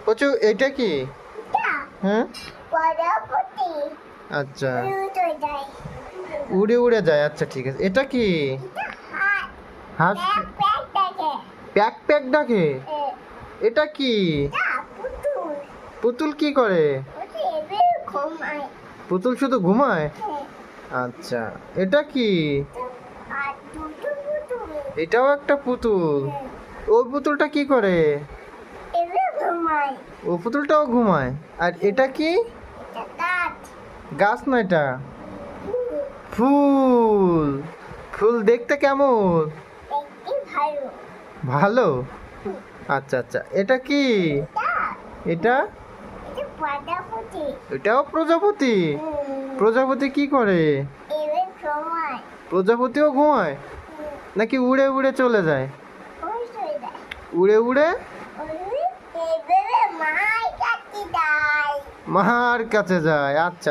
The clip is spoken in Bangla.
কচু এটা কি? হ্যাঁ প্রজাপতি আচ্ছা, উড়ে যায়। উড়ে উড়ে যায়। আচ্ছা ঠিক আছে, এটা কি? হাঁস প্যাক দেখে প্যাক প্যাক ডাকে। এটা কি? পুতুল পুতুল কি করে? ঘুমায়। পুতুল শুধু ঘুমায়? আচ্ছা, এটা কি? আর দুটো পুতুল এটাও একটা পুতুল। ওই পুতুলটা কি করে? ঘুমায়। ও পুতুলটাও ঘুমায়। আর এটা কি? গাছ গাছ না, এটা ফুল। ফুল দেখতে কেমন? দেখতে ভালো। ভালো। আচ্ছা আচ্ছা, এটা কি? এটা প্রজাপতি এটাও প্রজাপতি। প্রজাপতি কি করে? ঘুমায়। প্রজাপতিও ঘুমায় নাকি উড়ে উড়ে চলে যায়? উড়ে উড়ে মাই কাটি দেয়। মার কাছে যায়। আচ্ছা।